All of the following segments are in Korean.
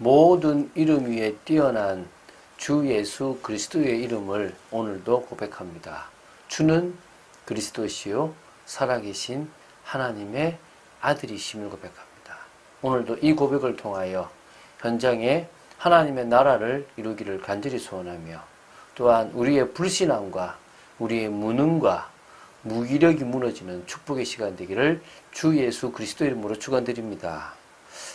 모든 이름 위에 뛰어난 주 예수 그리스도의 이름을 오늘도 고백합니다. 주는 그리스도시요 살아계신 하나님의 아들이심을 고백합니다. 오늘도 이 고백을 통하여 현장에 하나님의 나라를 이루기를 간절히 소원하며 또한 우리의 불신앙과 우리의 무능과 무기력이 무너지는 축복의 시간 되기를 주 예수 그리스도 이름으로 축원드립니다.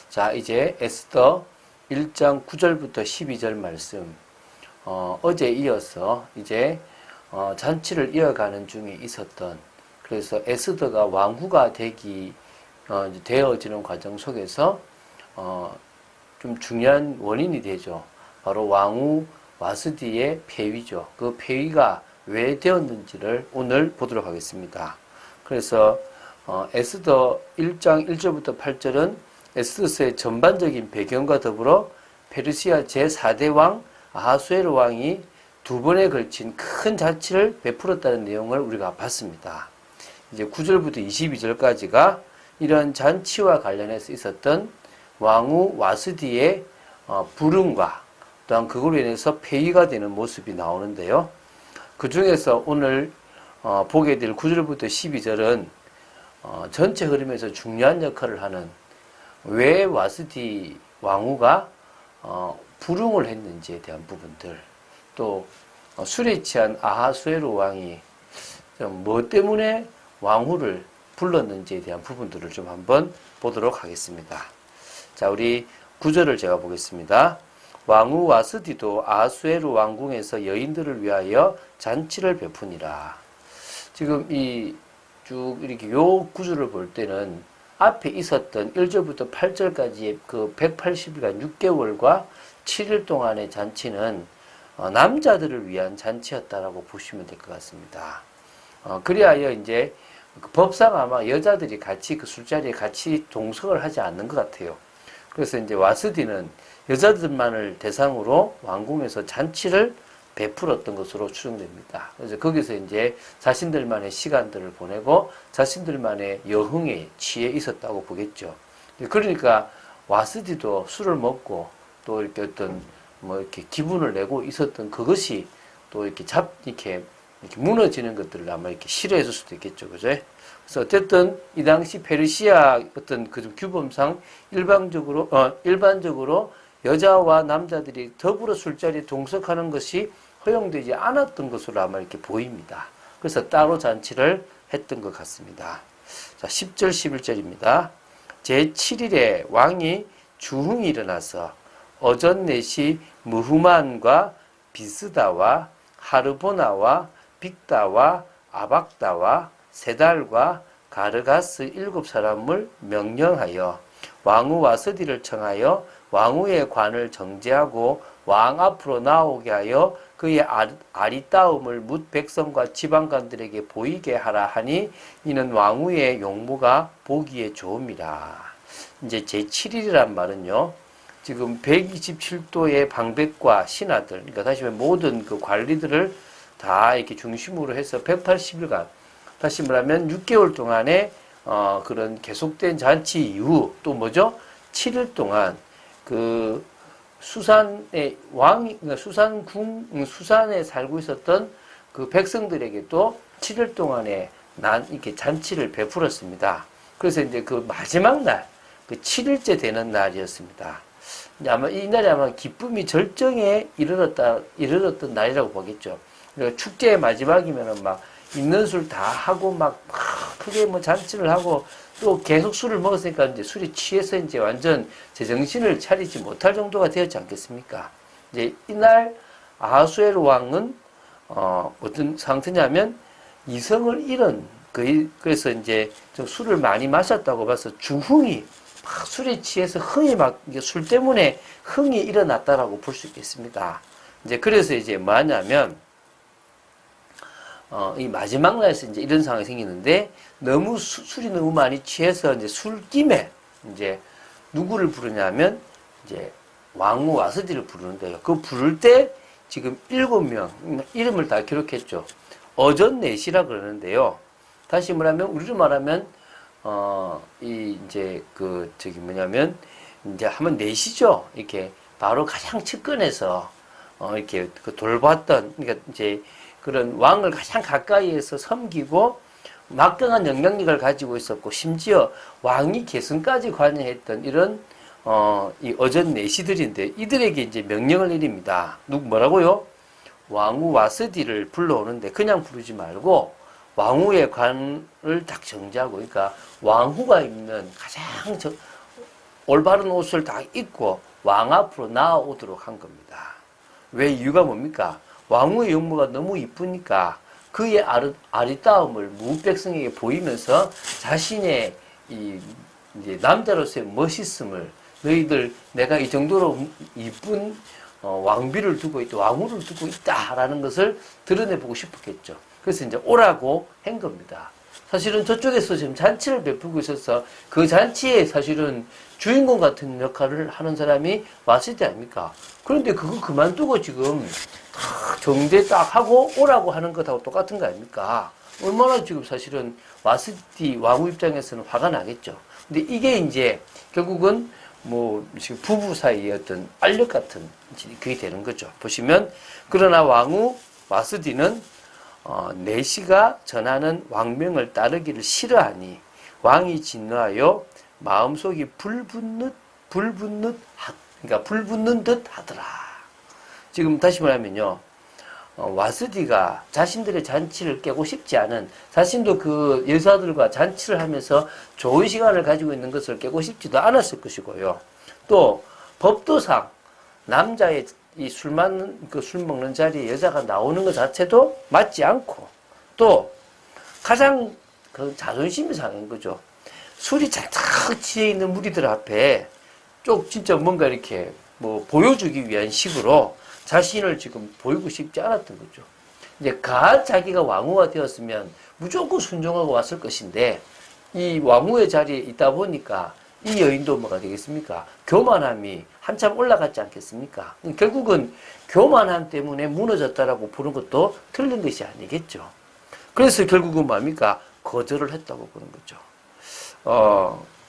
자, 이제 에스더 1장 9절부터 12절 말씀, 어제 이어서 이제 잔치를 이어가는 중에 있었던, 그래서 에스더가 왕후가 되어지는 과정 속에서 좀 중요한 원인이 되죠. 바로 왕후 와스디의 폐위죠. 그 폐위가 왜 되었는지를 오늘 보도록 하겠습니다. 그래서 에스더 1장 1절부터 8절은 에스더서의 전반적인 배경과 더불어 페르시아 제4대 왕 아하수에로 왕이 두 번에 걸친 큰 잔치를 베풀었다는 내용을 우리가 봤습니다. 이제 9절부터 22절까지가 이런 잔치와 관련해서 있었던 왕후 와스디의 불응과 또한 그걸로 인해서 폐위가 되는 모습이 나오는데요. 그 중에서 오늘 보게 될 9절부터 12절은 전체 흐름에서 중요한 역할을 하는 왜 와스디 왕후가 불응을 했는지에 대한 부분들, 또 술에 취한 아하수에로 왕이 뭐 때문에 왕후를 불렀는지에 대한 부분들을 좀 한번 보도록 하겠습니다. 자, 우리 9절을 제가 보겠습니다. 왕후 와스디도 아하수에로 왕궁에서 여인들을 위하여 잔치를 베푸니라. 지금 이 쭉 이렇게 요 구절을 볼 때는 앞에 있었던 1절부터 8절까지의 그 180일간 6개월과 7일 동안의 잔치는 남자들을 위한 잔치였다라고 보시면 될 것 같습니다. 그리하여 이제 법상 아마 여자들이 같이 그 술자리에 같이 동석을 하지 않는 것 같아요. 그래서 이제 와스디는 여자들만을 대상으로 왕궁에서 잔치를 베풀었던 것으로 추정됩니다. 그래서 거기서 이제 자신들만의 시간들을 보내고 자신들만의 여흥에 취해 있었다고 보겠죠. 그러니까 와스디도 술을 먹고 또 이렇게 어떤 뭐 이렇게 기분을 내고 있었던 그것이 또 이렇게 무너지는 것들을 아마 이렇게 싫어했을 수도 있겠죠. 그죠? 그래서 어쨌든 이 당시 페르시아 어떤 그 규범상 일반적으로 여자와 남자들이 더불어 술자리에 동석하는 것이 허용되지 않았던 것으로 아마 이렇게 보입니다. 그래서 따로 잔치를 했던 것 같습니다. 자, 10절, 11절입니다. 제7일에 왕이 주흥이 일어나서 어전넷이 무후만과 비스다와 하르보나와 빅다와 아박다와 세달과 가르가스 7사람을 명령하여 왕후 와스디를 청하여 왕후의 관을 정제하고 왕 앞으로 나오게 하여 그의 아리따움을 뭇 백성과 지방관들에게 보이게 하라 하니 이는 왕후의 용모가 보기에 좋음이라. 이제 제7일이란 말은요, 지금 127도의 방백과 신하들, 그러니까 다시 말하면 모든 그 관리들을 다 이렇게 중심으로 해서 180일간, 다시 말하면 6개월 동안의 그런 계속된 잔치 이후 또 뭐죠? 7일 동안 그 수산의 수산에 살고 있었던 그 백성들에게도 7일 동안에 이렇게 잔치를 베풀었습니다. 그래서 이제 그 마지막 날, 그 7일째 되는 날이었습니다. 아마 이날이 아마 기쁨이 절정에 이르렀던 날이라고 보겠죠. 그러니까 축제의 마지막이면은 막 있는 술 다 하고 막 크게 뭐 잔치를 하고 또 계속 술을 먹었으니까 이제 술이 취해서 이제 완전 제정신을 차리지 못할 정도가 되었지 않겠습니까? 이제 이날 아하수에로 왕은 어떤 상태냐면 이성을 잃은 그래서 이제 좀 술을 많이 마셨다고 봐서 주흥이 막 술에 취해서 흥이 막 술 때문에 흥이 일어났다라고 볼 수 있겠습니다. 이제 그래서 이제 뭐하냐면 이 마지막 날에서 이제 이런 상황이 생기는데 술이 너무 많이 취해서 이제 술김에 이제 누구를 부르냐면 이제 왕후 와스디를 부르는데요. 그 부를 때 지금 7명 이름을 다 기록했죠. 어전넷이라 그러는데요. 다시 말하면 우리로 말하면 이제 뭐냐면 이제 한번 내시죠. 이렇게 바로 가장 측근에서 이렇게 그 돌봤던, 그러니까 이제 그런 왕을 가장 가까이에서 섬기고 막강한 영향력을 가지고 있었고, 심지어 왕이 계승까지 관여했던 이런 이 어전 내시들인데, 이들에게 이제 명령을 내립니다. 뭐라고요? 왕후 와스디를 불러오는데 그냥 부르지 말고 왕후의 관을 딱 정지하고, 그러니까 왕후가 입는 가장 올바른 옷을 다 입고 왕 앞으로 나아오도록 한 겁니다. 왜? 이유가 뭡니까? 왕후의 용모가 너무 이쁘니까 그의 아리따움을 무백성에게 보이면서 자신의 이제 남자로서의 멋있음을, 너희들 내가 이 정도로 이쁜 왕비를 두고 있다, 왕후를 두고 있다라는 것을 드러내보고 싶었겠죠. 그래서 이제 오라고 한 겁니다. 사실은 저쪽에서 지금 잔치를 베푸고 있어서 그 잔치에 사실은 주인공 같은 역할을 하는 사람이 와스디 아닙니까? 그런데 그거 그만두고 지금 정대 딱 하고 오라고 하는 것하고 똑같은 거 아닙니까? 얼마나 지금 사실은 와스디 왕후 입장에서는 화가 나겠죠. 근데 이게 이제 결국은 뭐 지금 부부 사이의 어떤 알력 같은 그게 되는 거죠. 보시면, 그러나 왕후 와스디는 내시가 전하는 왕명을 따르기를 싫어하니 왕이 진노하여 마음속이 그러니까 불붙는 듯 하더라. 지금 다시 말하면요, 와스디가 자신들의 잔치를 깨고 싶지 않은, 자신도 그 여사들과 잔치를 하면서 좋은 시간을 가지고 있는 것을 깨고 싶지도 않았을 것이고요. 또 법도상 남자의 이 술 먹는 자리에 여자가 나오는 것 자체도 맞지 않고, 또 가장 그 자존심이 상한 거죠. 술이 잔뜩 취해 있는 무리들 앞에 쪽 진짜 뭔가 이렇게 뭐 보여주기 위한 식으로 자신을 지금 보이고 싶지 않았던 거죠. 이제 자기가 왕후가 되었으면 무조건 순종하고 왔을 것인데, 이 왕후의 자리에 있다 보니까 이 여인도 뭐가 되겠습니까? 교만함이 한참 올라갔지 않겠습니까? 결국은 교만함 때문에 무너졌다라고 보는 것도 틀린 것이 아니겠죠. 그래서 결국은 뭡니까? 거절을 했다고 보는 거죠.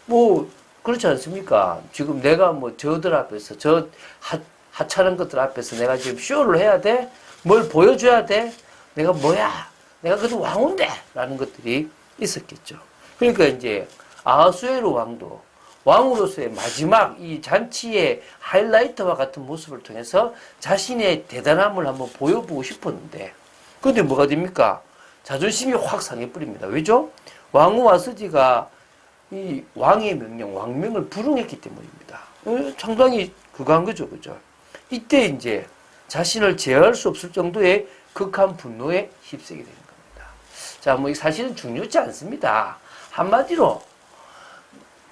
뭐 그렇지 않습니까? 지금 내가 뭐 저들 앞에서, 저 하찮은 것들 앞에서 내가 지금 쇼를 해야 돼? 뭘 보여줘야 돼? 내가 뭐야? 내가 그래도 왕인데! 라는 것들이 있었겠죠. 그러니까 이제 아하수에로 왕도 왕으로서의 마지막 이 잔치의 하이라이트와 같은 모습을 통해서 자신의 대단함을 한번 보여보고 싶었는데, 근데 뭐가 됩니까? 자존심이 확 상해버립니다. 왜죠? 왕후 와스디가 이 왕의 명령, 왕명을 불응했기 때문입니다. 상당히 그거 한 거죠, 그죠? 이때 이제 자신을 제어할 수 없을 정도의 극한 분노에 휩쓰게 되는 겁니다. 자, 뭐 사실은 중요치 않습니다. 한마디로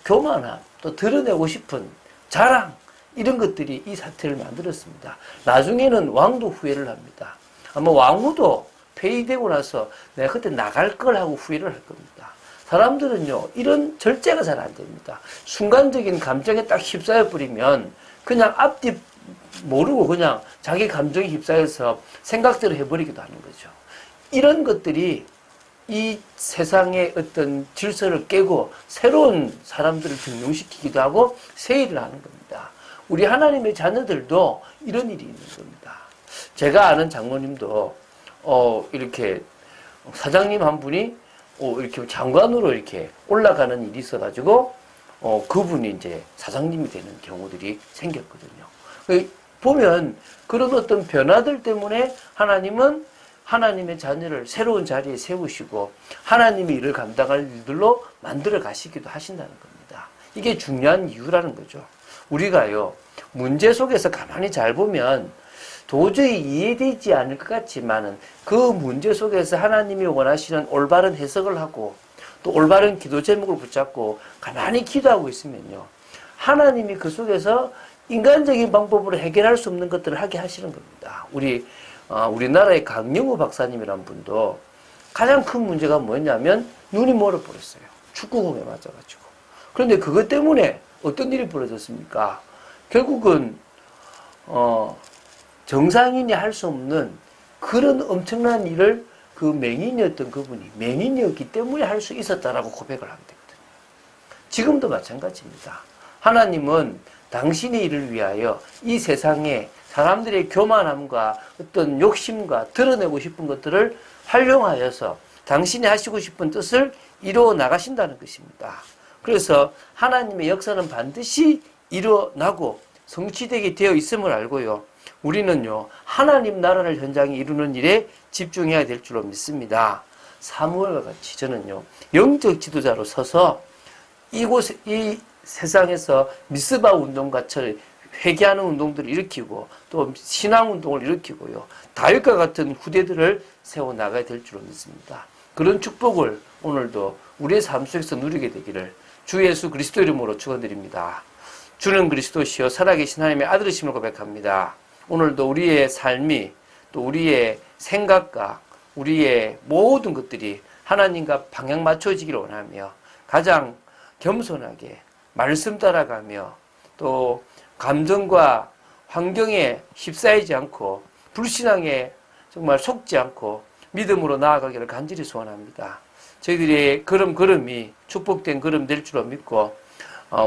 교만함, 또 드러내고 싶은 자랑, 이런 것들이 이 사태를 만들었습니다. 나중에는 왕도 후회를 합니다. 아마 왕후도 폐위되고 나서 내가 그때 나갈 걸 하고 후회를 할 겁니다. 사람들은요, 이런 절제가 잘 안 됩니다. 순간적인 감정에 딱 휩싸여 버리면 그냥 앞뒤 모르고 그냥 자기 감정에 휩싸여서 생각대로 해버리기도 하는 거죠. 이런 것들이 이 세상의 어떤 질서를 깨고 새로운 사람들을 등용시키기도 하고 세일을 하는 겁니다. 우리 하나님의 자녀들도 이런 일이 있는 겁니다. 제가 아는 장로님도 이렇게 사장님 한 분이 이렇게 장관으로 이렇게 올라가는 일이 있어가지고 그분이 이제 사장님이 되는 경우들이 생겼거든요. 보면 그런 어떤 변화들 때문에 하나님은 하나님의 자녀를 새로운 자리에 세우시고 하나님이 이를 감당할 일들로 만들어 가시기도 하신다는 겁니다. 이게 중요한 이유라는 거죠. 우리가요, 문제 속에서 가만히 잘 보면 도저히 이해되지 않을 것 같지만은 그 문제 속에서 하나님이 원하시는 올바른 해석을 하고 또 올바른 기도 제목을 붙잡고 가만히 기도하고 있으면요, 하나님이 그 속에서 인간적인 방법으로 해결할 수 없는 것들을 하게 하시는 겁니다. 우리나라의 강영우 박사님이란 분도 가장 큰 문제가 뭐였냐면 눈이 멀어버렸어요. 축구공에 맞아가지고. 그런데 그것 때문에 어떤 일이 벌어졌습니까? 결국은 정상인이 할 수 없는 그런 엄청난 일을 그 맹인이었던 그분이 맹인이었기 때문에 할 수 있었다라고 고백을 하게 되거든요. 지금도 마찬가지입니다. 하나님은 당신의 일을 위하여 이 세상에 사람들의 교만함과 어떤 욕심과 드러내고 싶은 것들을 활용하여서 당신이 하시고 싶은 뜻을 이루어 나가신다는 것입니다. 그래서 하나님의 역사는 반드시 일어나고 성취되게 되어 있음을 알고요. 우리는요, 하나님 나라를 현장에 이루는 일에 집중해야 될 줄로 믿습니다. 사무엘과 같이 저는요, 영적 지도자로 서서 이 세상에서 미스바 운동과처럼 회개하는 운동들을 일으키고 또 신앙 운동을 일으키고요. 다윗과 같은 후대들을 세워나가야 될 줄로 믿습니다. 그런 축복을 오늘도 우리의 삶 속에서 누리게 되기를 주 예수 그리스도 이름으로 축원드립니다. 주는 그리스도시요 살아계신 하나님의 아들이심을 고백합니다. 오늘도 우리의 삶이 또 우리의 생각과 우리의 모든 것들이 하나님과 방향 맞춰지기를 원하며 가장 겸손하게 말씀 따라가며 또 감정과 환경에 휩싸이지 않고 불신앙에 정말 속지 않고 믿음으로 나아가기를 간절히 소원합니다. 저희들의 걸음이 축복된 걸음 될 줄로 믿고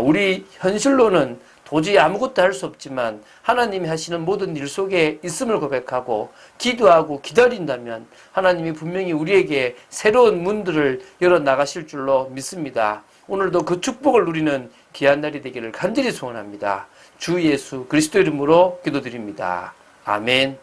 우리 현실로는 도저히 아무것도 할 수 없지만 하나님이 하시는 모든 일 속에 있음을 고백하고 기도하고 기다린다면 하나님이 분명히 우리에게 새로운 문들을 열어나가실 줄로 믿습니다. 오늘도 그 축복을 누리는 귀한 날이 되기를 간절히 소원합니다. 주 예수 그리스도 이름으로 기도드립니다. 아멘.